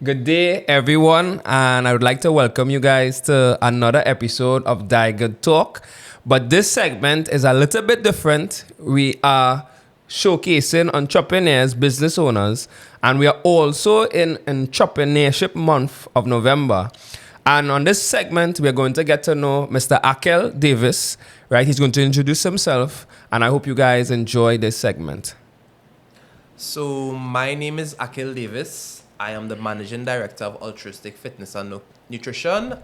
Good day, everyone, and I would like to welcome you guys to another episode of Dai Good Talk. But this segment is a little bit different. We are showcasing entrepreneurs, business owners, and we are also in Entrepreneurship Month of November. And on this segment, we're going to get to know Mr. Akil Davis, right? He's going to introduce himself, and I hope you guys enjoy this segment. So my name is Akil Davis. I am the Managing Director of Altruistic Fitness and Nutrition.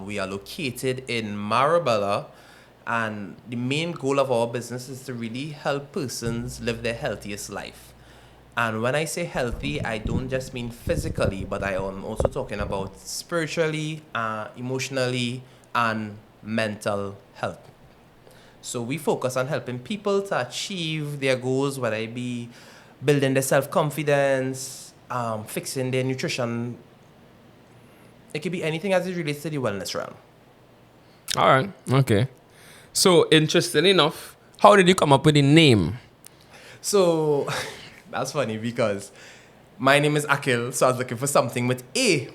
We are located in Marabella, and the main goal of our business is to really help persons live their healthiest life. And when I say healthy, I don't just mean physically, but I am also talking about spiritually, emotionally, and mental health. So we focus on helping people to achieve their goals, whether it be building their self-confidence, fixing their nutrition. It could be anything as it relates to the wellness realm. All right. Okay. So, interesting enough, how did you come up with the name? So, that's funny because my name is Akil, so I was looking for something with A.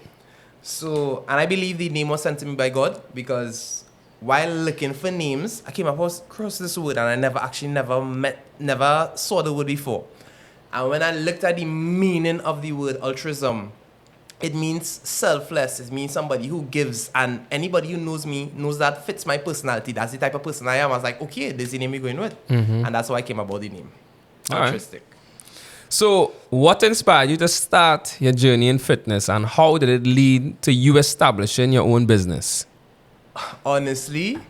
So, and I believe the name was sent to me by God because while looking for names, I came across this word and I never saw the word before. And when I looked at the meaning of the word altruism, it means selfless. It means somebody who gives. And anybody who knows me knows that fits my personality. That's the type of person I am. I was like, okay, this is the name we're going with. And that's how I came about the name. Altruistic. So, what inspired you to start your journey in fitness, and how did it lead to you establishing your own business? Honestly,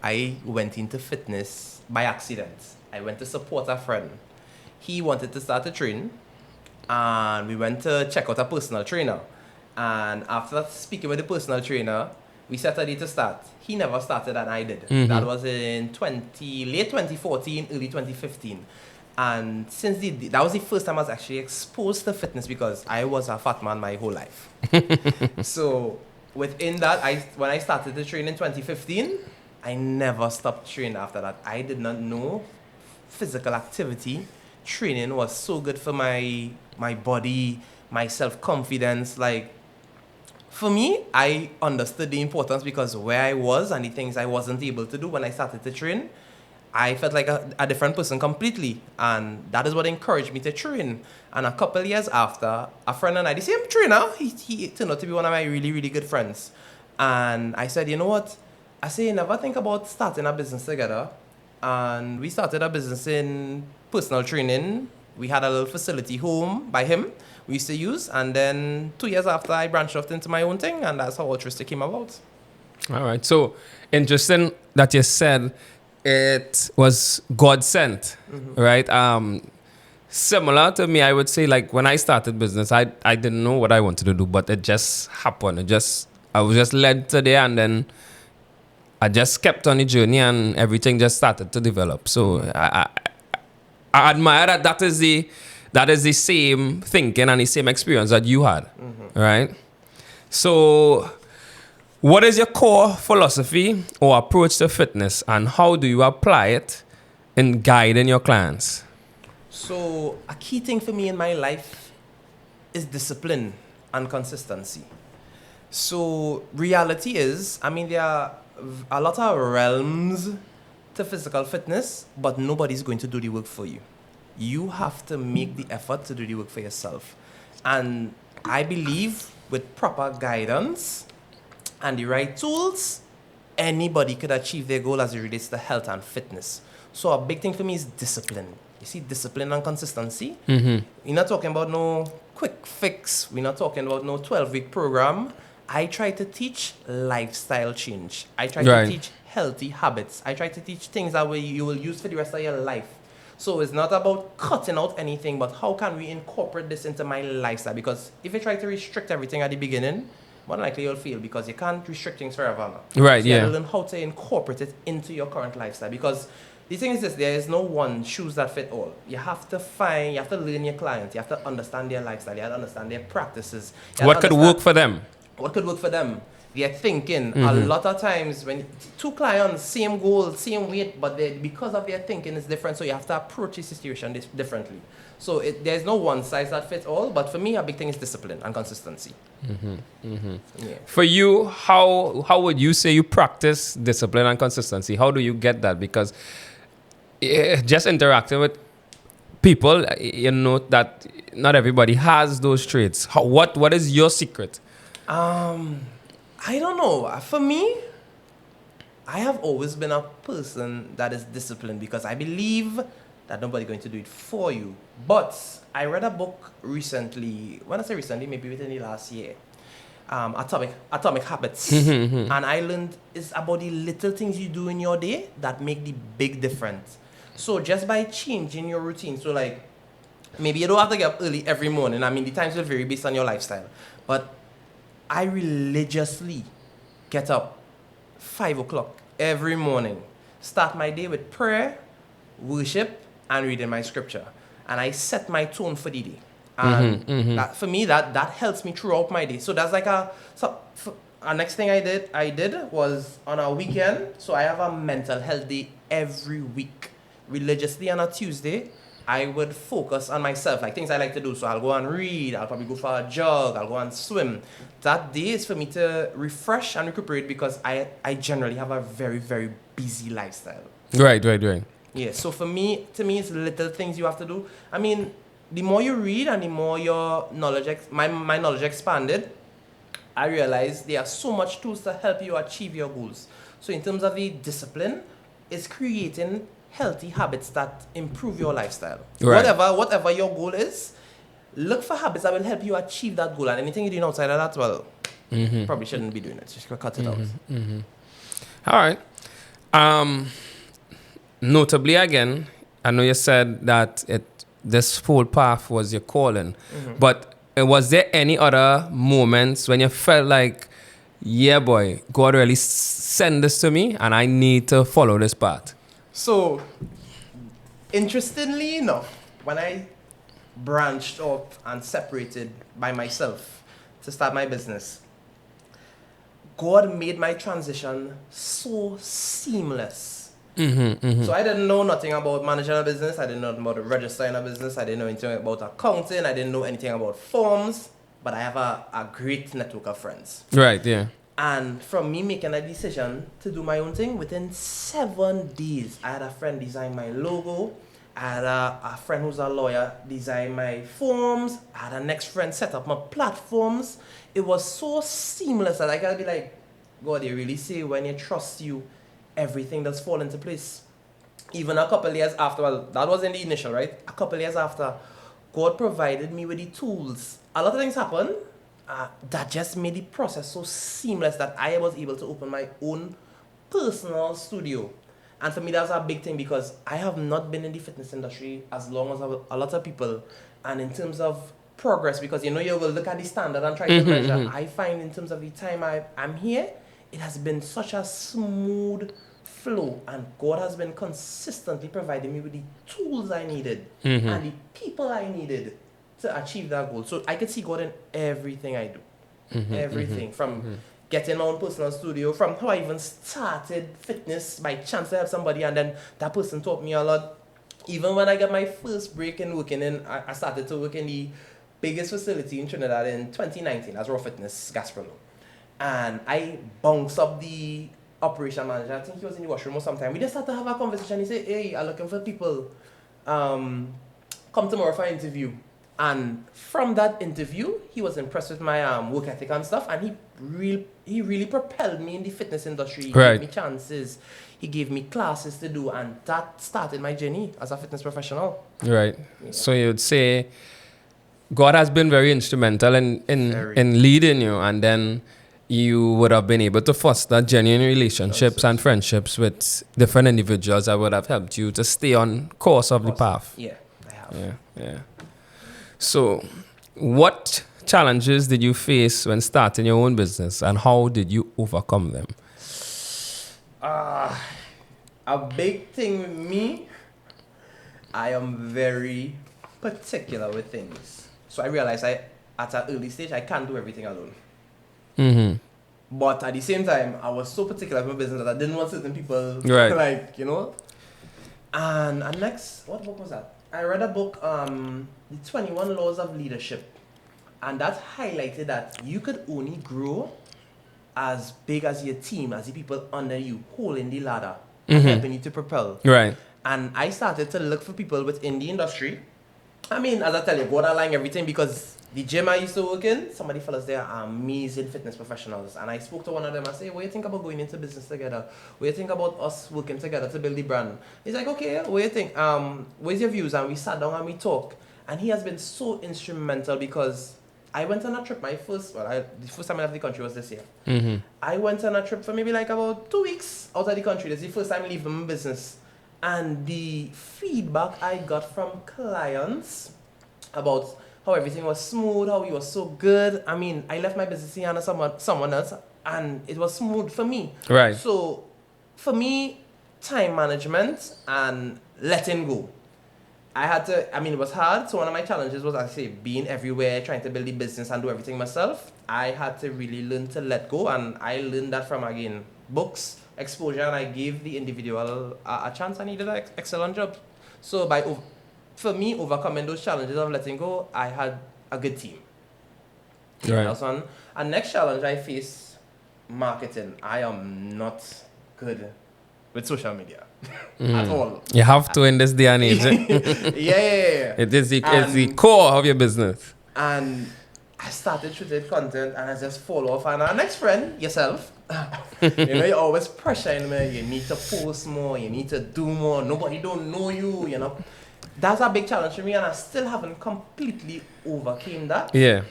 I went into fitness by accident. I went to support a friend. He wanted to start a train, and we went to check out a personal trainer. And after speaking with the personal trainer, we set a date to start. He never started and I did. That was in late 2014, early 2015. And since that was the first time I was actually exposed to fitness because I was a fat man my whole life. So within that, when I started to train in 2015, I never stopped training after that. I did not know physical activity. Training was so good for my body, my self-confidence. Like, for me, I understood the importance because where I was and the things I wasn't able to do when I started to train, I felt like a different person completely. And that is what encouraged me to train. And a couple years after, a friend and I, the same trainer, he turned out to be one of my really, really good friends. And I said, you know what? I say, never think about starting a business together. And we started a business in personal training. We had a little facility home by him we used to use. And then 2 years after, I branched off into my own thing. And that's how Altruistic came about. All right. So, interesting that you said it was God sent, right? Similar to me, I would say, like, when I started business, I didn't know what I wanted to do, but it just happened. I was just led to there, and then I just kept on the journey, and everything just started to develop. So I admire that is the same thinking and the same experience that you had, right? So, what is your core philosophy or approach to fitness, and how do you apply it in guiding your clients? So, a key thing for me in my life is discipline and consistency. So, reality is, there are a lot of realms to physical fitness, but nobody's going to do the work for you. You have to make the effort to do the work for yourself. And I believe with proper guidance and the right tools, anybody could achieve their goal as it relates to health and fitness. So a big thing for me is discipline. You see, discipline and consistency. We're not talking about no quick fix. We're not talking about no 12-week program. I try to teach lifestyle change. I try to teach healthy habits. I try to teach things that you will use for the rest of your life. So it's not about cutting out anything, but how can we incorporate this into my lifestyle? Because if you try to restrict everything at the beginning, more than likely you'll fail because you can't restrict things forever. Right, so yeah. You have to learn how to incorporate it into your current lifestyle. Because the thing is this, there is no one shoes that fit all. You have to learn your clients. You have to understand their lifestyle. You have to understand their practices. What could work for them? What could work for them? their thinking. A lot of times when two clients, same goal, same weight, but because of their thinking is different, so you have to approach the situation differently. So there's no one size that fits all, but for me, a big thing is discipline and consistency. Yeah. For you, how would you say you practice discipline and consistency? How do you get that? Because just interacting with people, you know that not everybody has those traits. What is your secret? I don't know. For me, I have always been a person that is disciplined because I believe that nobody's going to do it for you. But I read a book recently, when I say recently, maybe within the last year, Atomic Habits. And I learned it's about the little things you do in your day that make the big difference. So just by changing your routine, so like maybe you don't have to get up early every morning. I mean, the times will vary based on your lifestyle. But I religiously get up 5 o'clock every morning, start my day with prayer, worship, and reading my scripture. And I set my tone for the day. And that, for me, that helps me throughout my day. So that's like a next thing I did was on a weekend. So I have a mental health day every week. Religiously on a Tuesday, I would focus on myself, like things I like to do. So I'll go and read, I'll probably go for a jog, I'll go and swim. That day is for me to refresh and recuperate because I generally have a very, very busy lifestyle. Right. Yeah, so to me, it's little things you have to do. I mean, the more you read and the more your knowledge, my knowledge expanded, I realized there are so much tools to help you achieve your goals. So in terms of the discipline, it's creating healthy habits that improve your lifestyle. Right. Whatever your goal is, look for habits that will help you achieve that goal. And anything you're doing outside of that, well, probably shouldn't be doing it. Just cut it out. All right. Notably, again, I know you said that this whole path was your calling, but was there any other moments when you felt like, yeah, boy, God really sent this to me and I need to follow this path? So, interestingly enough, when I branched off and separated by myself to start my business, God made my transition so seamless. So I didn't know nothing about managing a business. I didn't know about registering a business. I didn't know anything about accounting. I didn't know anything about forms. But I have a great network of friends. Right, yeah. And from me making a decision to do my own thing, within 7 days, I had a friend design my logo. I had a friend who's a lawyer design my forms. I had a next friend set up my platforms. It was so seamless that I gotta be like, God, you really say when you trust you, everything does fall into place. Even a couple years after, well, that was in the initial, right? A couple years after, God provided me with the tools. A lot of things happened that just made the process so seamless that I was able to open my own personal studio. And for me, that was a big thing because I have not been in the fitness industry as long as a lot of people. And in terms of progress, because you will look at the standard and try to measure, I find in terms of the time I'm here, it has been such a smooth flow, and God has been consistently providing me with the tools I needed and the people I needed to achieve that goal. So I could see God in everything I do. Everything from getting my own personal studio, from how I even started fitness by chance. I have somebody and then that person taught me a lot. Even when I got my first break in working in, I started to work in the biggest facility in Trinidad in 2019 as Raw Fitness Gasparilla. And I bounced up the operation manager. I think he was in the washroom or sometime. We just started to have a conversation. He said, hey, I'm looking for people. Come tomorrow for an interview. And from that interview, he was impressed with my work ethic and stuff. And he really propelled me in the fitness industry. He gave me chances. He gave me classes to do. And that started my journey as a fitness professional. Right. Yeah. So you would say God has been very instrumental in leading you. And then you would have been able to foster genuine relationships and friendships with different individuals that would have helped you to stay on course of the path. Yeah, I have. Yeah. So, what challenges did you face when starting your own business, and how did you overcome them? A big thing with me, I am very particular with things. So I realized at an early stage, I can't do everything alone. But at the same time, I was so particular with my business that I didn't want certain people, Right. like, you know. And next, what book was that? I read a book, The 21 Laws of Leadership. And that highlighted that you could only grow as big as your team, as the people under you, holding the ladder, and helping you to propel. Right. And I started to look for people within the industry. I mean, as I tell you, borderline everything, because the gym I used to work in, some of the fellas there are amazing fitness professionals. And I spoke to one of them and said, what do you think about going into business together? What do you think about us working together to build the brand? He's like, okay, what do you think? What's your views? And we sat down and we talked. And he has been so instrumental because I went on a trip, the first time I left the country was this year. I went on a trip for maybe like about 2 weeks outside the country. This is the first time I leave my business. And the feedback I got from clients about how everything was smooth, how it was so good. I mean, I left my business in under someone else, and it was smooth for me. Right. So, for me, time management and letting go. It was hard. So one of my challenges was actually being everywhere, trying to build the business and do everything myself. I had to really learn to let go, and I learned that from, again, books, exposure, and I gave the individual a chance, and he did an excellent job. So for me, overcoming those challenges of letting go, I had a good team. Right. That's one. And next challenge I face, marketing. I am not good with social media at all. You have to in this day and age. Yeah. It's the core of your business. And I started shooting content and I just fall off. And our next friend, yourself, you're always pressuring me. You need to post more. You need to do more. Nobody don't know you, you know. That's a big challenge for me, and I still haven't completely overcame that. Yeah.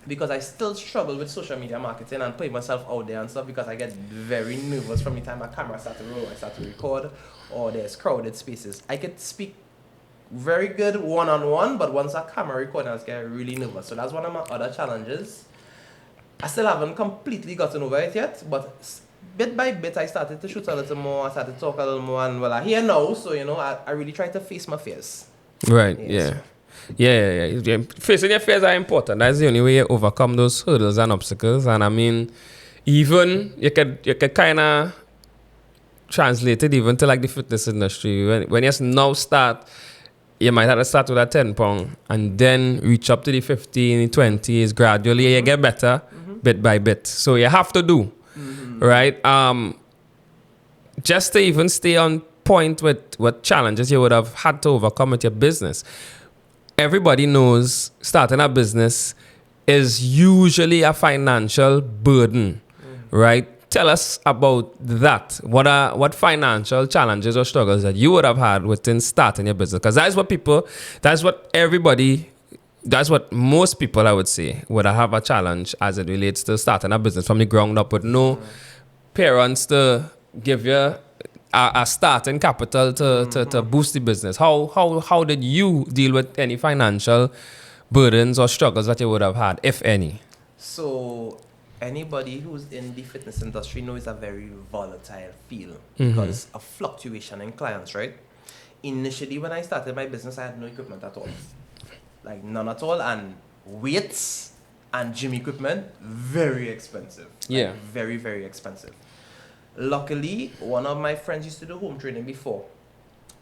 Because I still struggle with social media marketing and putting myself out there and stuff, because I get very nervous from the time my camera starts to roll, I start to record, or there's crowded spaces. I could speak very good one-on-one, but once a camera recording, I just get really nervous. So that's one of my other challenges. I still haven't completely gotten over it yet, but bit by bit, I started to shoot a little more, I started to talk a little more, and well, I'm here now, so, you know, I really try to face my fears. Right, Yes. Yeah. Facing your fears are important. That's the only way you overcome those hurdles and obstacles. And I mean, even you could kind of translate it even to like the fitness industry. When you now start, you might have to start with a 10 pound and then reach up to the 15, 20s. Gradually, you get better bit by bit. So you have to do, right? Just to even stay on point with what challenges you would have had to overcome with your business. Everybody knows starting a business is usually a financial burden, right? Tell us about that. What financial challenges or struggles that you would have had within starting your business? Because that's what most people, I would say, would have a challenge as it relates to starting a business from the ground up with no parents to give you a starting capital to boost the business. How did you deal with any financial burdens or struggles that you would have had, if any? So anybody who's in the fitness industry knows it's a very volatile field because of fluctuation in clients, right? Initially, when I started my business, I had no equipment at all. Like none at all. And weights and gym equipment, very expensive. Yeah. Very, very expensive. Luckily, one of my friends used to do home training before.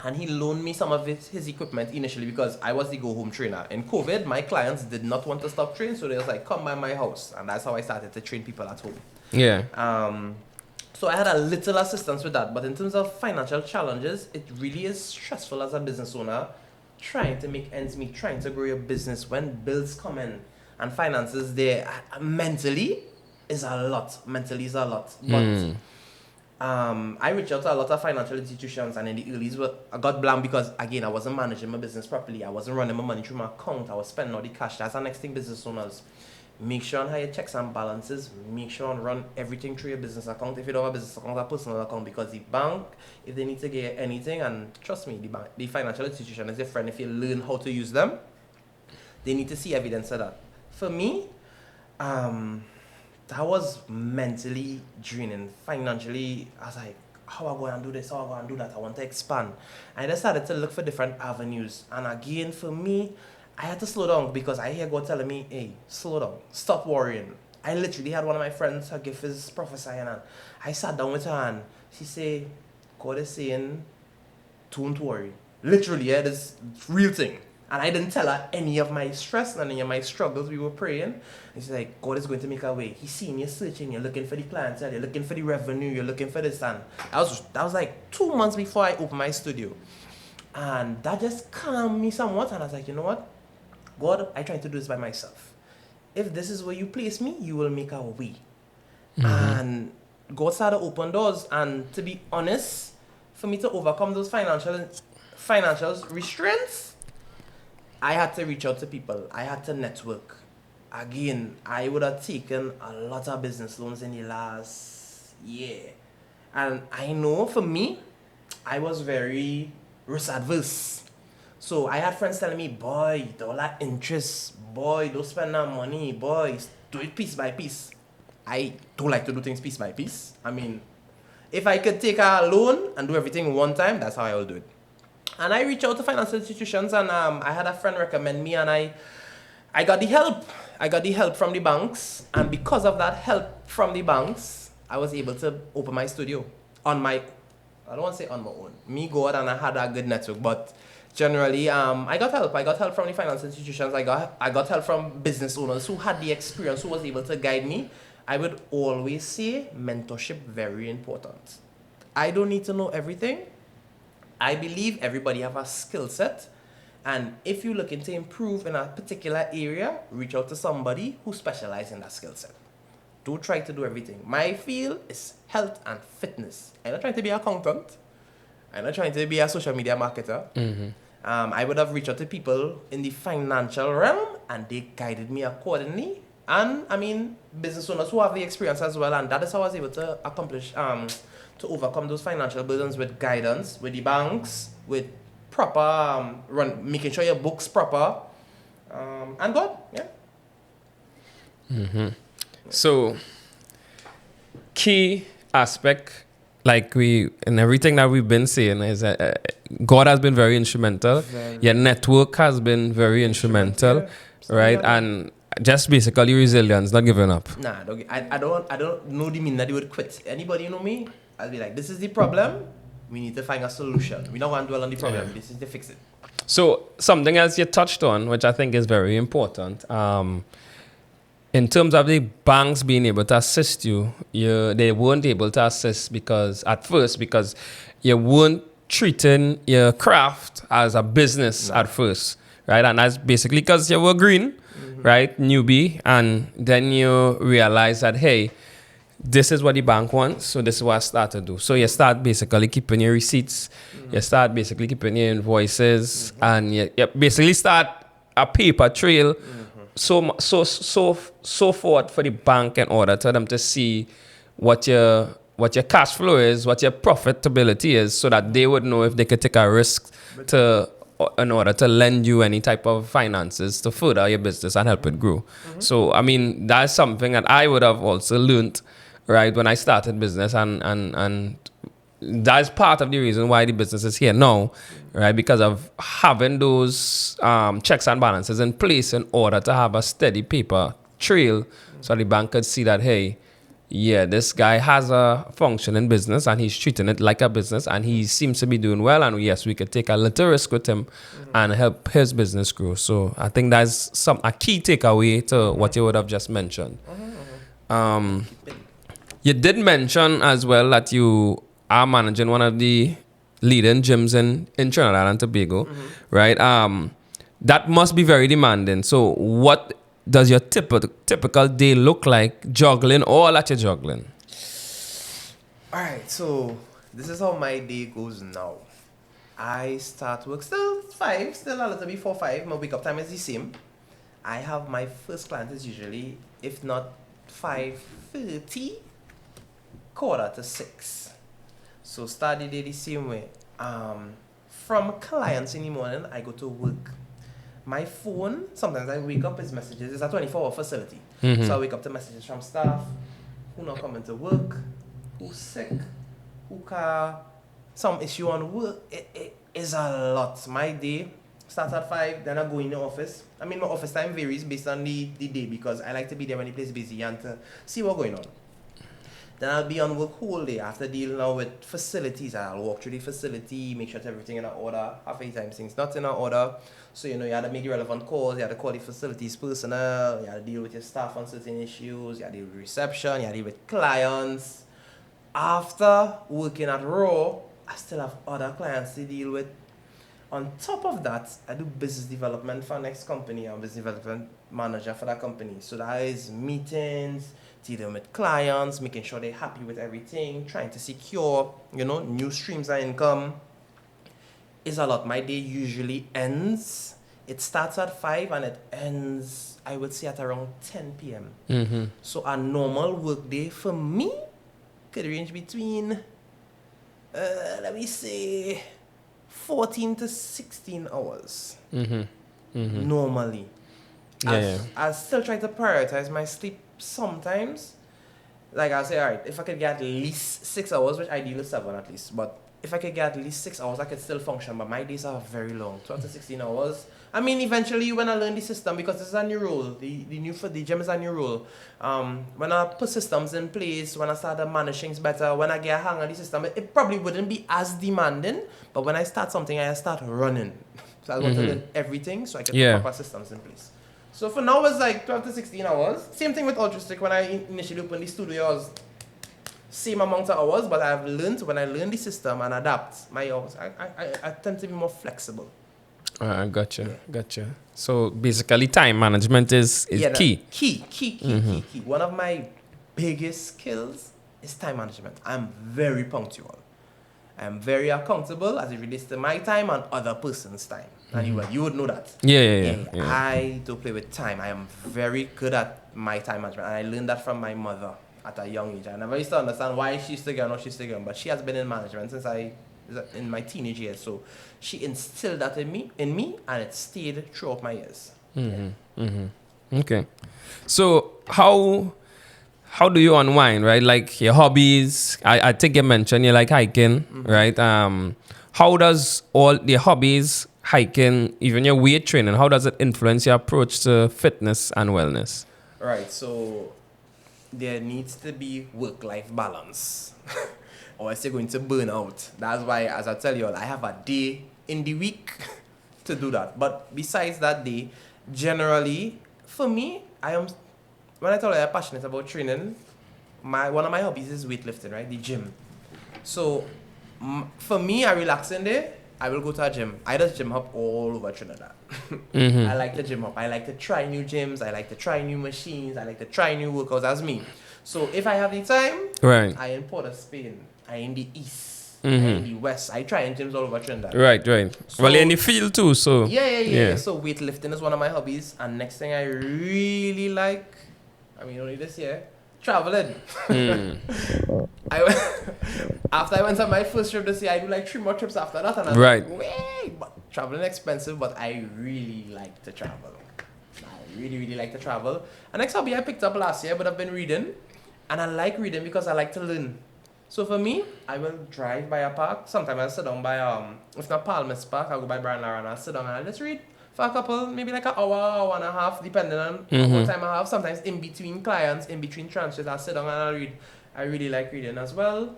And he loaned me some of his equipment initially because I was the go-home trainer. In COVID, my clients did not want to stop training, so they was like, come by my house. And that's how I started to train people at home. Yeah. So I had a little assistance with that. But in terms of financial challenges, it really is stressful as a business owner, trying to make ends meet, trying to grow your business when bills come in and finances there. Mentally is a lot. But I reached out to a lot of financial institutions, and in the early days, I got blamed because, again, I wasn't managing my business properly. I wasn't running my money through my account. I was spending all the cash. That's the next thing business owners. Make sure on how your checks and balances. Make sure on run everything through your business account. If you don't have a business account, a personal account, because the bank, if they need to get anything, and trust me, the financial institution is your friend. If you learn how to use them, they need to see evidence of that. For me, that was mentally draining. Financially, I was like, how am I going to do this? How am I going to do that? I want to expand. And I decided to look for different avenues. And again, for me, I had to slow down because I hear God telling me, hey, slow down. Stop worrying. I literally had one of my friends, her gift is prophesying, and I sat down with her and she said, God is saying, don't worry. Literally, yeah, this real thing. And I didn't tell her any of my stress and any of my struggles. We were praying. And she's like, God is going to make a way. He's seeing you searching. You're looking for the clientele. You're looking for the revenue. You're looking for this. And that was like 2 months before I opened my studio. And that just calmed me somewhat. And I was like, you know what? God, I tried to do this by myself. If this is where you place me, you will make a way. And God started to open doors. And to be honest, for me to overcome those financial restraints, I had to reach out to people. I had to network. Again, I would have taken a lot of business loans in the last year. And I know for me, I was very risk adverse. So I had friends telling me, boy, all that interest, boy, don't spend that money, boy, do it piece by piece. I don't like to do things piece by piece. I mean, if I could take a loan and do everything one time, that's how I will do it. And I reached out to financial institutions, and I had a friend recommend me, and I got the help. I got the help from the banks, and because of that help from the banks, I was able to open my studio I don't want to say on my own. Me, God, and I had a good network, but generally, I got help. I got help from the financial institutions. I got help from business owners who had the experience, who was able to guide me. I would always say mentorship very important. I don't need to know everything. I believe everybody have a skill set, and if you're looking to improve in a particular area, reach out to somebody who specializes in that skill set. Don't try to do everything. My field is health and fitness. I'm not trying to be an accountant. I'm not trying to be a social media marketer. I would have reached out to people in the financial realm, and they guided me accordingly. And I mean, business owners who have the experience as well, and that is how I was able to accomplish to overcome those financial burdens with guidance, with the banks, with proper making sure your books proper, and God, yeah. So, key aspect, like in everything that we've been saying, is that God has been very instrumental. Your network has been very instrumental, right? And just basically resilience, not giving up. Nah, I don't know the meaning that you would quit. Anybody know me? I'll be like, this is the problem. We need to find a solution. We don't want to dwell on the problem. Yeah. This is to fix it. So something else you touched on, which I think is very important, in terms of the banks being able to assist you, they weren't able to assist because you weren't treating your craft as a business at first, right? And that's basically because you were green, right? Newbie, and then you realize that, hey, this is what the bank wants, so this is what I start to do. So you start basically keeping your receipts, you start basically keeping your invoices, and you basically start a paper trail, so forth for the bank in order for them to see what your cash flow is, what your profitability is, so that they would know if they could take a risk in order to lend you any type of finances to further your business and help it grow. So, I mean, that's something that I would have also learned, right, when I started business, and that's part of the reason why the business is here now, right, because of having those checks and balances in place in order to have a steady paper trail, so the bank could see that, hey, yeah, this guy has a functioning business and he's treating it like a business and he seems to be doing well, and yes, we could take a little risk with him and help his business grow. So I think that's a key takeaway to what you would have just mentioned. You did mention as well that you are managing one of the leading gyms in Trinidad and Tobago, right? That must be very demanding. So what does your typical day look like, juggling all that you're juggling? All right, so this is how my day goes now. I start work still 5, still a little before 5. My wake up time is the same. I have my first client is usually, if not 5:30, 5:45. So start the day the same way. From clients in the morning, I go to work. My phone, sometimes I wake up, it's messages. It's a 24-hour facility. So I wake up to messages from staff, who not coming to work, who's sick, who got some issue on work. It is a lot. My day Start at 5, then I go in the office. I mean, my office time varies based on the day because I like to be there when the place is busy and to see what's going on. Then I'll be on work whole day after dealing now with facilities. I'll walk through the facility, make sure that everything in order. Half the time things not in order. So, you have to make the relevant calls, you have to call the facilities personnel, you have to deal with your staff on certain issues, you have to deal with reception, you have to deal with clients. After working at Raw, I still have other clients to deal with. On top of that, I do business development for next company. I'm business development manager for that company. So that is meetings, dealing with clients, making sure they're happy with everything, trying to secure, new streams of income. It's a lot. My day usually ends. It starts at 5 and it ends, I would say, at around 10 p.m. Mm-hmm. So a normal work day for me could range between, let me say, 14 to 16 hours. Mm-hmm. Mm-hmm. Normally. I still try to prioritize my sleep sometimes. Like I'll say, all right, if I could get at least 6 hours, which ideally 7 at least, but if I could get at least 6 hours, I could still function. But my days are very long, 12 to 16 hours. I mean, eventually when I learn the system, because this is a new role, the gym is a new role. When I put systems in place, when I start managing things better, when I get a hang of the system, it probably wouldn't be as demanding. But when I start something, I start running. So I want to learn everything so I can put proper systems in place. So for now, it's like 12 to 16 hours. Same thing with Altruistic. When I initially opened the studio, I was same amount of hours, but I've learned when I learn the system and adapt my hours, I tend to be more flexible. Gotcha. So basically, time management is key. Key. One of my biggest skills is time management. I'm very punctual. I'm very accountable as it relates to my time and other person's time. And you would know that. Yeah. I do play with time. I am very good at my time management, and I learned that from my mother at a young age. I never used to understand why she's still going or she's still going, but she has been in management since in my teenage years. So she instilled that in me, and it stayed throughout my years. Okay. So how do you unwind, right? Like your hobbies, I think you mentioned you like hiking, right? How does all the hobbies, hiking, even your weight training, how does it influence your approach to fitness and wellness? Right, so there needs to be work-life balance or else you're going to burn out. That's why, as I tell you all, I have a day in the week to do that. But besides that day, generally, for me, when I tell you I'm passionate about training, one of my hobbies is weightlifting, right? The gym. So for me, a relaxing day, I will go to a gym. I just gym hop all over Trinidad. I like to gym hop. I like to try new gyms. I like to try new machines. I like to try new workouts. That's me. So if I have the time, right, I in Port of Spain. I in the east. I in the west. I try in gyms all over Trinidad. Right. So, well, you're in the field too, so yeah. So weightlifting is one of my hobbies. And next thing I really like, only this year, traveling. After I went on my first trip this year, I do like 3 more trips after that, and I was like, wait, but traveling expensive, but I really like to travel. I really like to travel. And next hobby I picked up last year, but I've been reading, and I like reading because I like to learn. So for me, I will drive by a park. Sometimes I'll sit down by if not Palmas Park, I'll go by Brian Lara and I'll sit down and I'll just read for a couple, maybe like an hour and a half, depending on what time I have. Sometimes in between clients, in between transfers, I'll sit down and I'll read. I really like reading as well.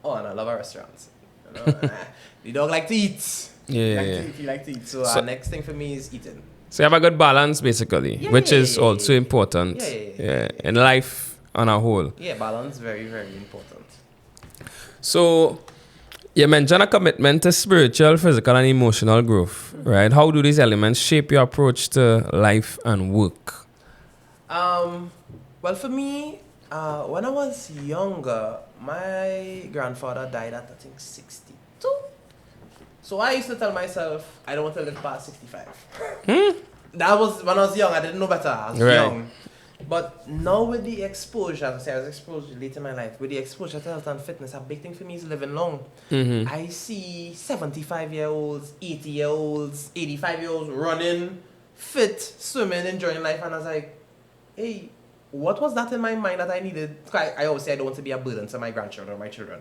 Oh, and I love our restaurants. The dog like to eat. He like to eat. So next thing for me is eating. So you have a good balance, basically, which is also important in life on a whole. Yeah, balance, very, very important. So you mentioned a commitment to spiritual, physical, and emotional growth, right? How do these elements shape your approach to life and work? Well, for me, when I was younger, my grandfather died at, I think, 62. So I used to tell myself, I don't want to live past 65. That was when I was young. I didn't know better. I was young. But now with the exposure, as I say, I was exposed late in my life. With the exposure to health and fitness, a big thing for me is living long. I see 75-year-olds, 80-year-olds, 85-year-olds running, fit, swimming, enjoying life. And I was like, hey, what was that in my mind that I needed? I always say I don't want to be a burden to my grandchildren or my children.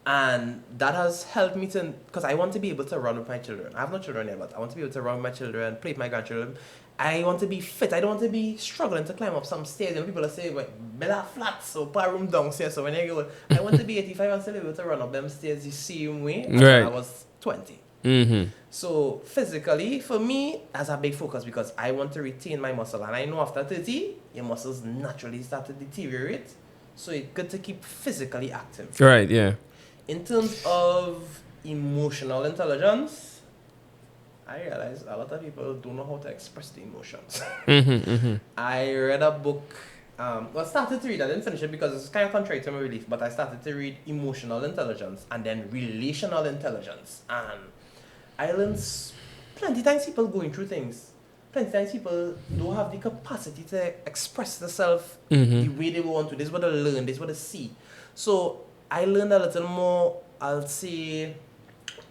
And that has helped me to, because I want to be able to run with my children. I have no children yet, but I want to be able to run with my children, play with my grandchildren. I want to be fit. I don't want to be struggling to climb up some stairs. You know, people are saying, well, Bella flats, so put a room downstairs. So when I go, I want to be 85 and still be able to run up them stairs the same way as when I was 20. Mm-hmm. So physically, for me, that's a big focus because I want to retain my muscle. And I know after 30, your muscles naturally start to deteriorate. So it's good to keep physically active. Right, yeah. In terms of emotional intelligence, I realize a lot of people don't know how to express the emotions. Mm-hmm, mm-hmm. I read a book, started to read, I didn't finish it because it's kind of contrary to my belief, but I started to read emotional intelligence and then relational intelligence. And I learned plenty times people going through things. Plenty times people don't have the capacity to express themselves the way they want to. This is what they learn, this is what they see. So I learned a little more, I'll say,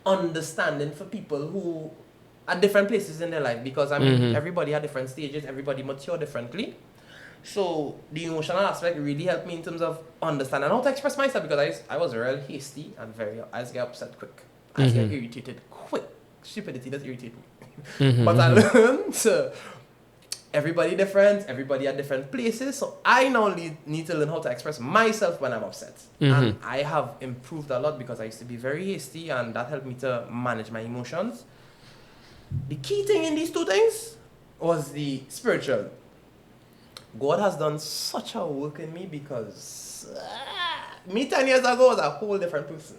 understanding for people who are different places in their life because I mean everybody at different stages, everybody mature differently. So the emotional aspect really helped me in terms of understanding how to express myself because I was real hasty and I just get upset quick. I just get irritated quick. Stupidity does irritate me. But I learned everybody different, everybody at different places. So I now need to learn how to express myself when I'm upset. And I have improved a lot because I used to be very hasty and that helped me to manage my emotions. The key thing in these two things was the spiritual. God has done such a work in me because me 10 years ago was a whole different person.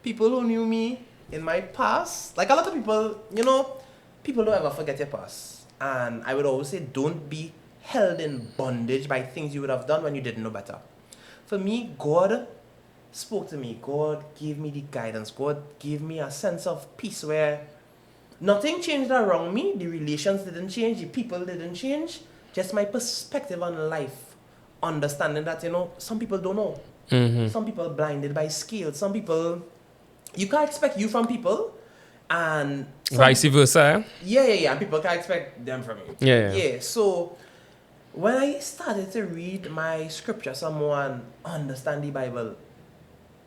People who knew me in my past, like a lot of people, you know, people don't ever forget your past. And I would always say, don't be held in bondage by things you would have done when you didn't know better. For me, God spoke to me. God gave me the guidance. God gave me a sense of peace where nothing changed around me. The relations didn't change. The people didn't change. Just my perspective on life. Understanding that, you know, some people don't know. Some people are blinded by scales. Some people, you can't expect you from people. And vice versa. Yeah. And people can't expect them from you. Yeah. So when I started to read my scripture some more and understand the Bible,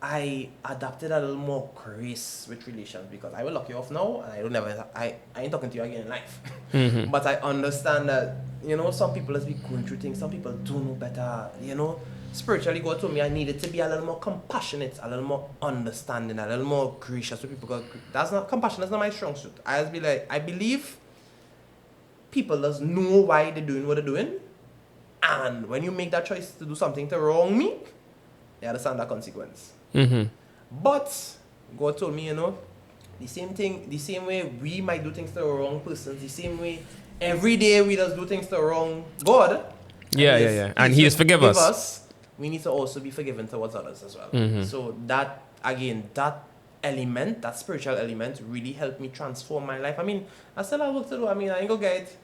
I adapted a little more grace with relations because I will lock you off now and I ain't talking to you again in life. But I understand that, you know, some people has been going through things, some people do know better, you know. Spiritually, God told me I needed to be a little more compassionate, a little more understanding, a little more gracious with people. Compassion is not my strong suit. I just be like, I believe people just know why they're doing what they're doing. And when you make that choice to do something to wrong me, they understand that consequence. But God told me, you know, the same way we might do things to the wrong persons, the same way every day we just do things to the wrong God. Yeah. And He has forgiven us. We need to also be forgiven towards others as well. So that, again, that element, that spiritual element really helped me transform my life. I mean, I still have work to do. I mean, I ain't gonna get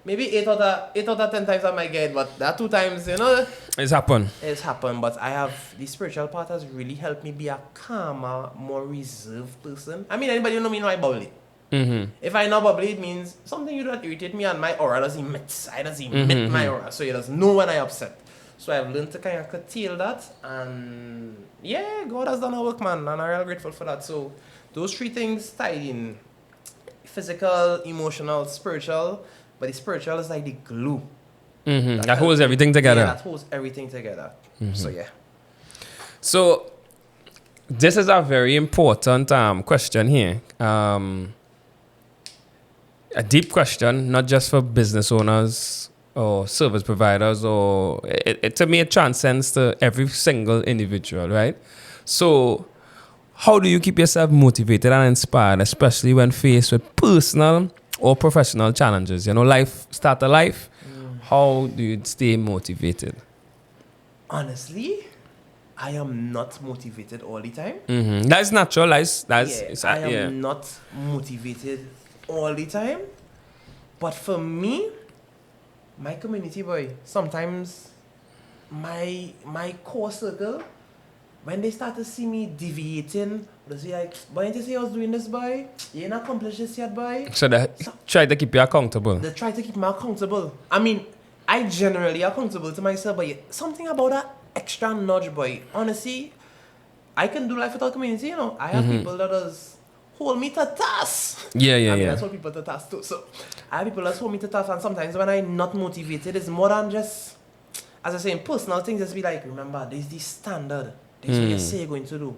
maybe 8 out of 10 times I might get, but that 2 times, you know. It's happened. But I have, the spiritual part has really helped me be a calmer, more reserved person. I mean, anybody who know me know I bubbly. If I not bubbly, it means something you don't irritate me and my aura doesn't emit. I doesn't emit my aura, so you just know when I upset. So I've learned to kind of curtail that, and yeah, God has done a work, man, and I'm real grateful for that. So those 3 things tied in: physical, emotional, spiritual. But the spiritual is like the glue that holds everything together. Yeah, that holds everything together. So yeah. So this is a very important question here. A deep question, not just for business owners or service providers, or to me it transcends to every single individual, right? So how do you keep yourself motivated and inspired, especially when faced with personal or professional challenges? You know, start a life. How do you stay motivated? Honestly, I am not motivated all the time. That's natural. I am not motivated all the time. But for me, my community, boy, sometimes my core circle, when they start to see me deviating, they say like, why didn't you say I was doing this, boy? You ain't accomplished this yet, boy. So they try to keep you accountable. They try to keep me accountable. I mean, I generally accountable to myself, but something about that extra nudge, boy. Honestly, I can do life without community, you know. I have people that does hold me to task. Yeah, yeah, I mean, yeah. I hold people to task too. So I have people that hold me to task, and sometimes when I'm not motivated, it's more than just, as I say, in personal things, just be like, remember, there's this standard. There's what you say you're going to do.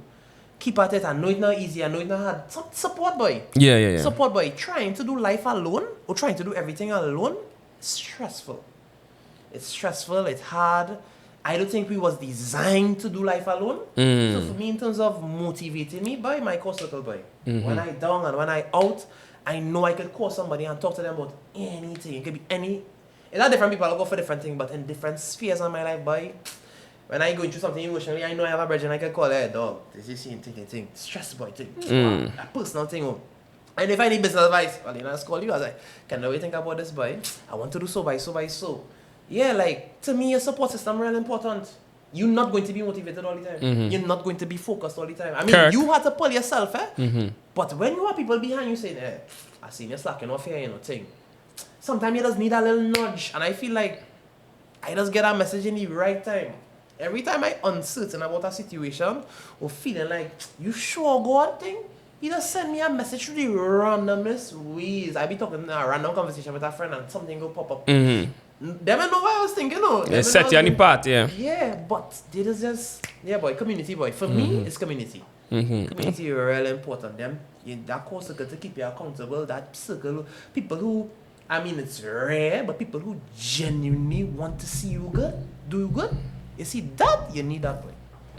Keep at it. I know it's not easy. I know it's not hard. Support, boy. Yeah, yeah, yeah. Support, boy. Trying to do life alone or trying to do everything alone is stressful. It's stressful. It's hard. I don't think we was designed to do life alone. So for me, in terms of motivating me, boy, my core circle, boy. When I down and when I out, I know I could call somebody and talk to them about anything. It could be any. It's not different people. I'll go for different things, but in different spheres of my life, boy. When I go into something emotionally, I know I have a bridge and I can call her, dog. This is thing. Stress boy thing. A personal thing. Oh. And if I need business advice, well, you know, I call you. I was like, can you think about this, boy? I want to do so. Yeah, like, to me, a support system really important. You're not going to be motivated all the time. You're not going to be focused all the time. I mean, Correct. you have to pull yourself, But when you have people behind you saying, I seen you slacking off here, you know, thing. Sometimes you just need a little nudge. And I feel like I just get a message in the right time. Every time I uncertain about a situation or feeling like, you sure God thing? He just send me a message through the randomest ways. I be talking a random conversation with a friend and something will pop up. They don't know what I was thinking, no. They set you on the path, yeah. Yeah, but they just, yeah, boy, community, boy. For me, it's community. Community is really important. That core circle to keep you accountable, that circle, people who, I mean, it's rare, but people who genuinely want to see you good, do you good. You see that, you need that, boy.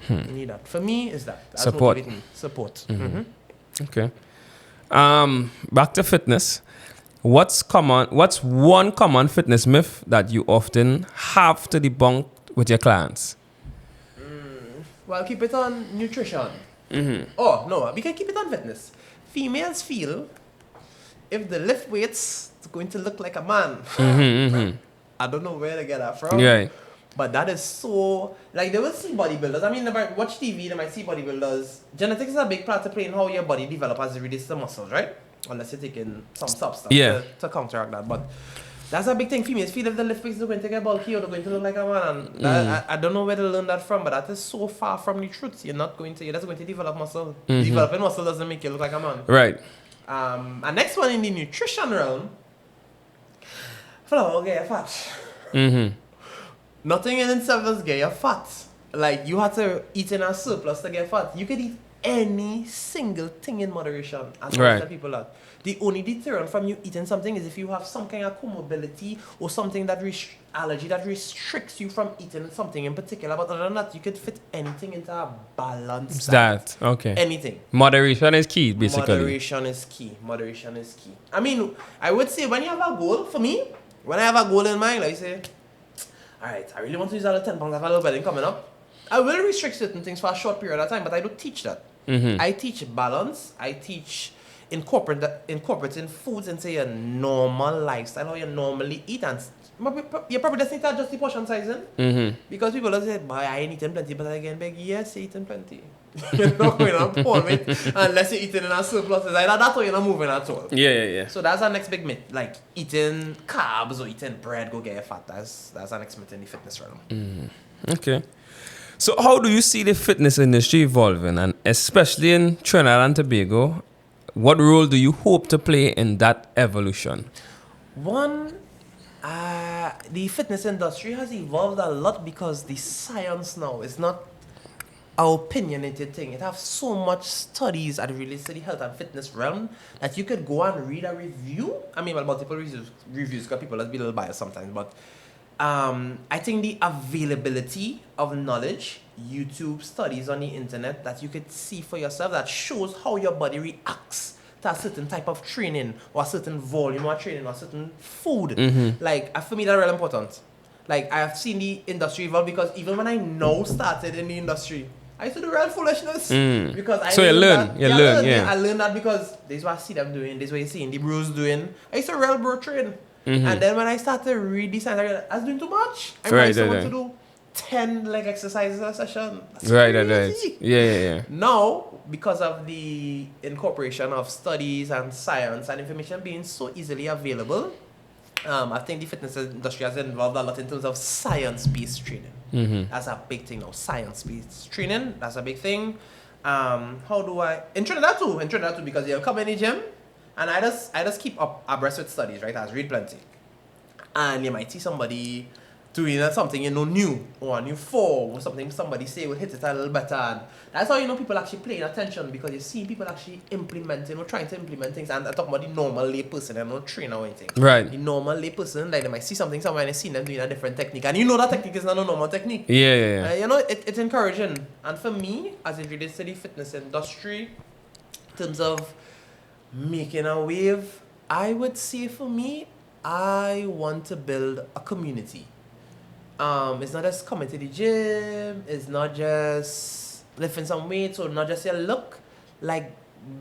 You need that. For me, it's that. That's Support. motivating me. Support. Okay. Back to fitness. What's one common fitness myth that you often have to debunk with your clients? Well, keep it on nutrition. Oh, no, we can keep it on fitness. Females feel if they lift weights, it's going to look like a man. I don't know where they get that from. Right. But that is so, like, they will see bodybuilders. I mean, they might watch TV, they might see bodybuilders. Genetics is a big part to play in how your body develops as it releases the muscles, right? Unless you're taking some substance to counteract that. But that's a big thing. Females feel if the lift weights are going to get bulky or they're going to look like a man. And I don't know where to learn that from, but that is so far from the truth. You're just going to develop muscle. Developing muscle doesn't make you look like a man. Right. And next one in the nutrition realm, flour get fat. Nothing in itself does get you fat. Like, you have to eat in a surplus to get fat. You can eat any single thing in moderation. As Right. most people are. The only deterrent from you eating something is if you have some kind of comorbidity or something that allergy that restricts you from eating something in particular. But other than that, you could fit anything into a balanced That. Okay. anything. Moderation is key, basically. Moderation is key. I mean, I would say when you have a goal, for me, when I have a goal in mind, like say, alright, I really want to use all the 10 pounds of a little wedding coming up. I will restrict certain things for a short period of time, but I don't teach that. I teach balance. I teach incorporating foods into your normal lifestyle, how you normally eat. And you probably just need to adjust the portion sizing. Because people will say, boy, I ain't eating plenty, but I get big. Yes, you're eating plenty. You're not going to porn with unless you're eating in a surplus. It's either that or you're not moving at all. Yeah. So that's our next big myth. Like eating carbs or eating bread go get you fat. That's our next myth in the fitness realm. Okay. So how do you see the fitness industry evolving, and especially in Trinidad and Tobago? What role do you hope to play in that evolution? One, the fitness industry has evolved a lot because the science now is not an opinionated thing. It has so much studies that relates to the health and fitness realm that you could go and read a review. I mean, well, multiple reviews because people let's be a little biased sometimes, but I think the availability of knowledge, YouTube studies on the internet that you could see for yourself that shows how your body reacts to a certain type of training or a certain volume of training or a certain food. Like, for me, that's really important. Like, I have seen the industry evolve because even when I now started in the industry, I used to do real foolishness. Because I learn. I learned that because this is what I see them doing, this is what you see the bros doing. I used to real bro train. And then when I started to read this, I realized I was doing too much. I want to do 10 leg exercises a session. That's crazy. Yeah. Now, because of the incorporation of studies and science and information being so easily available, I think the fitness industry has involved a lot in terms of science-based training. That's a big thing now. Science-based training, that's a big thing. How do I in Trinidad too because you come in the gym and I just keep up abreast with studies, right? I read plenty. And you might see somebody doing something new or a new form or something somebody say will hit it a little better, and that's how people actually paying attention, because you see people actually implementing or trying to implement things. And I talk about the normal lay person and not trainer or anything. Right. The normal lay person, like they might see something somewhere and they see them doing a different technique, and that technique is not a normal technique. Yeah. It's encouraging. And for me, as it relates to the fitness industry, in terms of making a wave, I would say for me, I want to build a community. It's not just coming to the gym, it's not just lifting some weights, or not just your look, like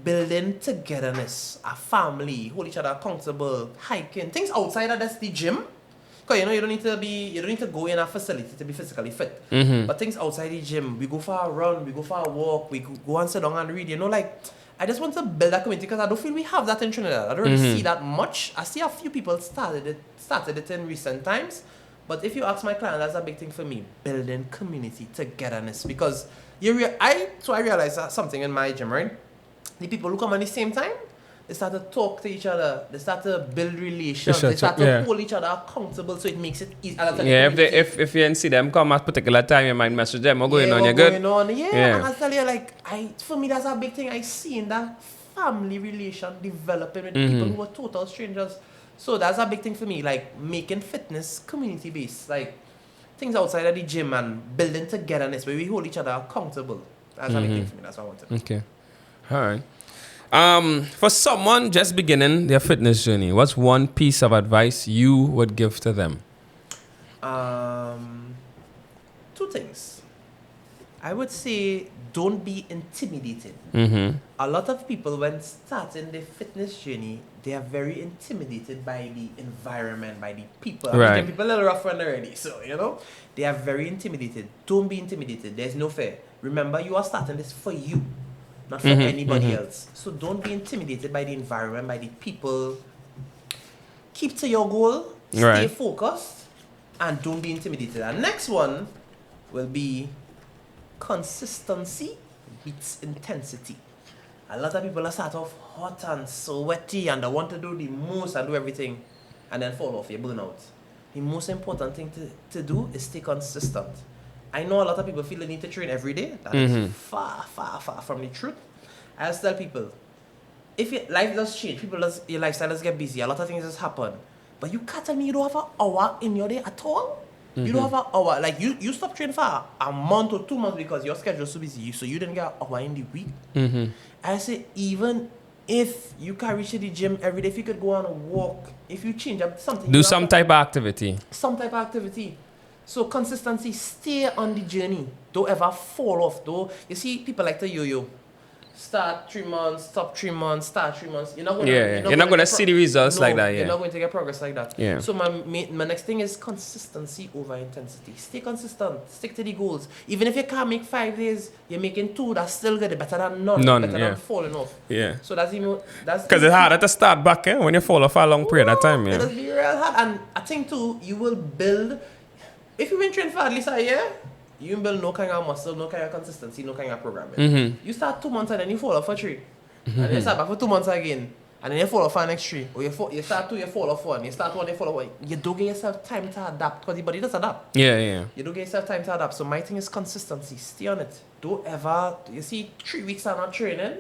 building togetherness, a family, hold each other accountable, hiking, things outside of just the gym. Because you don't need to go in a facility to be physically fit. But things outside the gym, we go for a run, we go for a walk, we go and sit down and read, I just want to build that community, because I don't feel we have that in Trinidad. I don't really see that much. I see a few people started it in recent times. But if you ask my client, that's a big thing for me, building community togetherness. Because I realized that something in my gym, right? The people who come at the same time, they start to talk to each other, they start to build relations, they start to hold each other accountable, so it makes it easy. Yeah, if you didn't see them come at a particular time, you might message them, what's going on, you're good? And I tell you, for me, that's a big thing I see in that family relation developing with people who are total strangers. So that's a big thing for me, like making fitness community-based, like things outside of the gym and building togetherness where we hold each other accountable. That's a big thing for me. That's what I want to do. Okay. All right. For someone just beginning their fitness journey, what's one piece of advice you would give to them? Two things. I would say don't be intimidated. A lot of people, when starting their fitness journey, they are very intimidated by the environment, by the people. Right. People a little rough one already, so they are very intimidated. Don't be intimidated. There's no fear. Remember, you are starting this for you, not for anybody else. So don't be intimidated by the environment, by the people. Keep to your goal. Stay focused, and don't be intimidated. And next one will be consistency beats intensity. A lot of people start off hot and sweaty and they want to do the most and do everything and then fall off, you burn out. The most important thing to do is stay consistent. I know a lot of people feel they need to train every day. That is far, far, far from the truth. I just tell people, if your life does change, your lifestyle does get busy, a lot of things just happen. But you can't tell me you don't have an hour in your day at all. You don't have an hour. Like you stop training for a month or 2 months because your schedule is so busy, so you didn't get an hour in the week. I say, even if you can reach to the gym every day, if you could go on a walk, if you change up something, do some type of activity. So consistency, stay on the journey. Don't ever fall off. Though you see people like the yo-yo. Start 3 months, stop 3 months, start 3 months. You're not gonna see the results like that. Yeah. You're not going to get progress like that. Yeah. So my next thing is consistency over intensity. Stay consistent. Stick to the goals. Even if you can't make 5 days, you're making 2. That's still good. Better than none. Better than falling off. Yeah. So that's because it's harder to start back when you fall off for a long period of time. Yeah. It'll be real hard. And I think too, you will build. If you've been training for at least a year, you build no kind of muscle, no kind of consistency, no kind of programming. You start 2 months and then you fall off for 3. And then you start back for 2 months again. And then you fall off for the next 3. Or you start 2, you fall off 1. You start 1, you fall off 1. You don't get yourself time to adapt, because the body does adapt. Yeah. You don't get yourself time to adapt. So my thing is consistency. Stay on it. Don't ever, you see, 3 weeks are not training,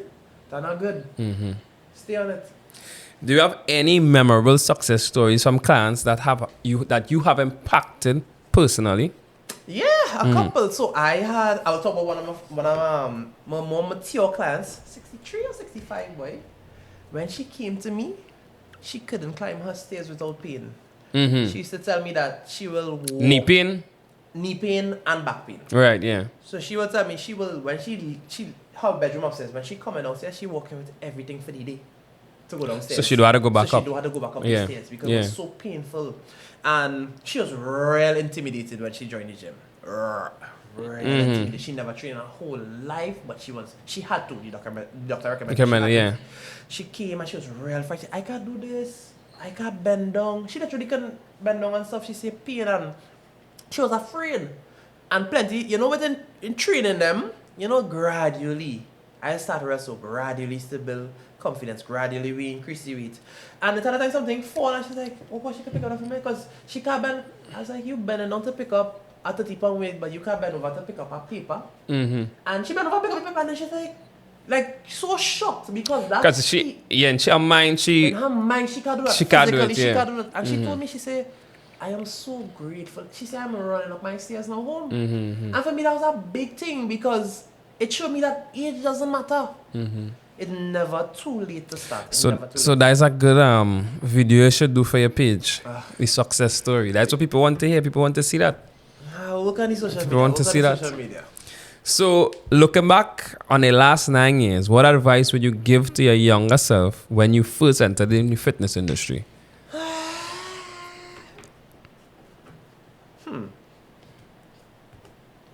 they're not good. Stay on it. Do you have any memorable success stories from clients that you have impacted personally? Yeah, a couple. So I'll talk about one of my more mature clients, 63 or 65 boy. When she came to me, she couldn't climb her stairs without pain. She used to tell me that she will walk, knee pain and back pain. Right, yeah. So she would tell me she will, when she her bedroom upstairs, when she coming downstairs, she walking with everything for the day to go downstairs. So she don't have to go back up. She don't have to go back up the stairs because it was so painful. And she was real intimidated when she joined the gym. Real intimidated. She never trained her whole life, but she had to. The doctor recommended. She came and she was real frightened. I can't do this. I can't bend down. She literally couldn't bend down and stuff. She said pain, and she was afraid. And plenty, within in training them, gradually, I started wrestle gradually to build confidence. Gradually, we increase the weight. And the time something fall, and she's like, oh, she can pick it up for me because she can't bend. I was like, you bending down to pick up a 30-pound weight, but you can't bend over to pick up a paper. And she bent over to pick up a paper, and then she's like so shocked because that's Because in her mind, in her mind, she can't do that. She can't do it, Physically, yeah. she can't do it. And she told me, she said, I am so grateful. She said, I'm running up my stairs now home. And for me, that was a big thing because it showed me that age doesn't matter. It's never too late to start. It's never too So late. that is a good video you should do for your page. The success story. That's what people want to hear. People want to see that. Look at the social media. you want to Look at see the that. social media. So looking back on the last 9 years, what advice would you give to your younger self when you first entered in the fitness industry?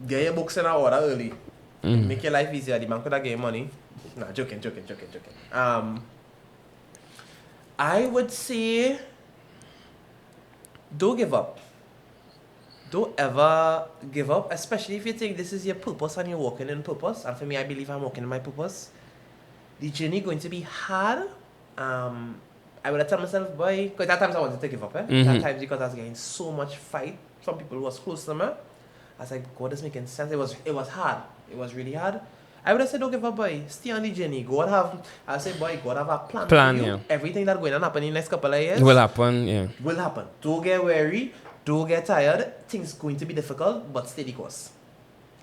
Get your books in order early. Make your life easier. The man could have get money. Nah, joking. I would say, don't give up. Don't ever give up, especially if you think this is your purpose and you're walking in purpose. And for me, I believe I'm walking in my purpose. The journey going to be hard. I would have told myself, boy, because at times I wanted to give up. At times because I was getting so much fight from people who was close to me. I was like, God, this making sense. It was hard. It was really hard. I would have said, don't give up, boy. Stay on the journey. God have a plan for you. Yeah. Everything that's going to happen in the next couple of years Will happen, yeah. will happen. Don't get weary. Don't get tired. Things going to be difficult, but steady course.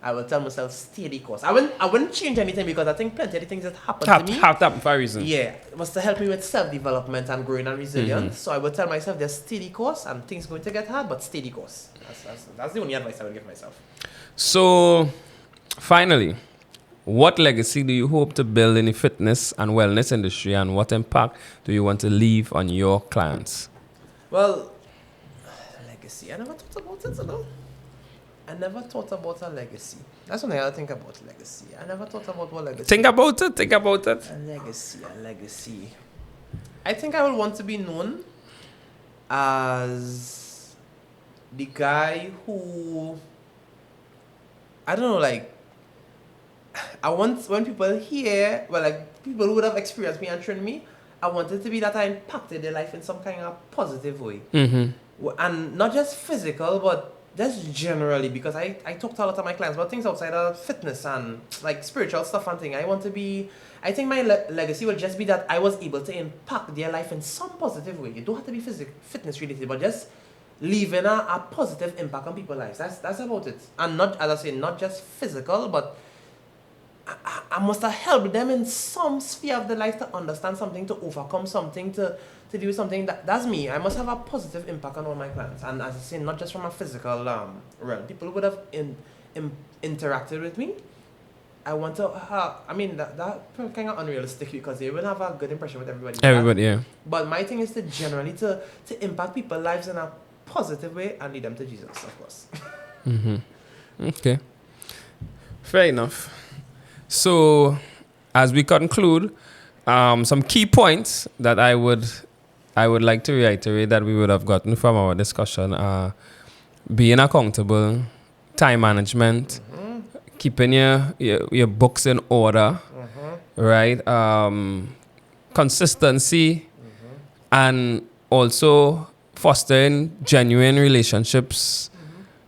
I will tell myself steady course. I wouldn't change anything because I think plenty of the things that happened to me. Have to happen for a reason. Yeah, it was to help me with self-development and growing and resilience. So I would tell myself there's steady course and things going to get hard, but steady course. That's the only advice I would give myself. So, finally, what legacy do you hope to build in the fitness and wellness industry, and what impact do you want to leave on your clients? Well, legacy. I never thought about it, I never thought about a legacy. That's one thing I think about legacy. I never thought about what legacy. Think about it. A legacy. I think I would want to be known as the guy who, I don't know, like, I want when people hear, well, like people who would have experienced me and trained me, I want it to be that I impacted their life in some kind of positive way. And not just physical, but just generally, because I talk to a lot of my clients about things outside of fitness and like spiritual stuff and thing. I think my legacy will just be that I was able to impact their life in some positive way. You don't have to be fitness related, but just leaving a positive impact on people's lives. That's about it. And not, as I say, not just physical, but I must have helped them in some sphere of their life to understand something, to overcome something, to do something. That's me. I must have a positive impact on all my clients. And as I say, not just from a physical realm. People would have interacted with me. I want to have, that kind of unrealistic because they will have a good impression with everybody. Everybody, yeah. But my thing is to generally to impact people's lives in a positive way and lead them to Jesus, of course. Okay. Fair enough. So, as we conclude, some key points that I would like to reiterate that we would have gotten from our discussion are being accountable, time management, keeping your books in order, right? Consistency, and also fostering genuine relationships,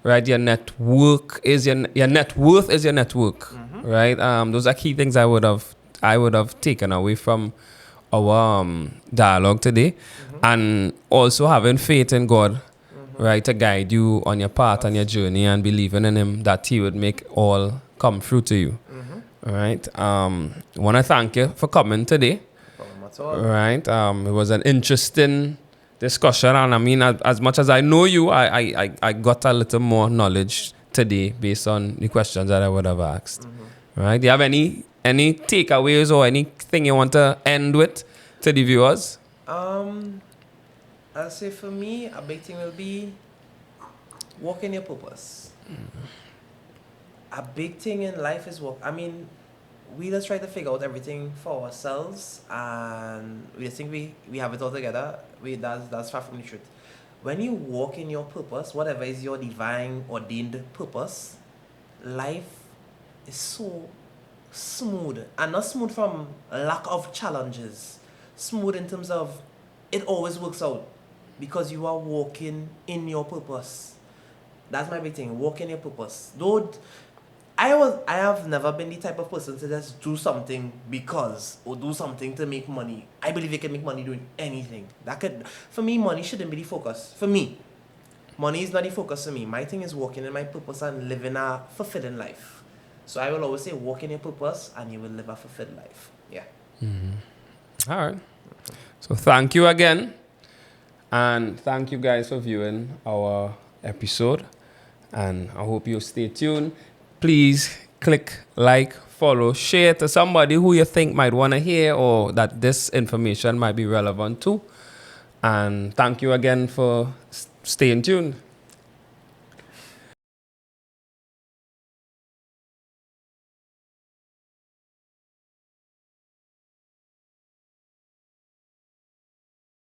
right? Your network is your net worth is your network. Right, those are key things I would have taken away from our dialogue today, and also having faith in God, right, to guide you on your path and your journey, and believing in Him that He would make all come through to you. All right, I want to thank you for coming today. Right, it was an interesting discussion, and as much as I know you, I got a little more knowledge today based on the questions that I would have asked. Right? Do you have any takeaways or anything you want to end with to the viewers? I'll say for me, a big thing will be walk in your purpose. A big thing in life is work. We just try to figure out everything for ourselves, and we just think we have it all together. That's far from the truth. When you walk in your purpose, whatever is your divine ordained purpose, life is so smooth, and not smooth from lack of challenges. Smooth in terms of it always works out because you are walking in your purpose. That's my big thing. Walk in your purpose. Don't. I have never been the type of person to just do something because or do something to make money. I believe you can make money doing anything. For me, money shouldn't be the focus. For me, money is not the focus for me. My thing is walking in my purpose and living a fulfilling life. So I will always say, walk in your purpose and you will live a fulfilled life. Yeah. Mm-hmm. All right. So thank you again. And thank you guys for viewing our episode. And I hope you stay tuned. Please click like, follow, share to somebody who you think might want to hear or that this information might be relevant to. And thank you again for staying tuned.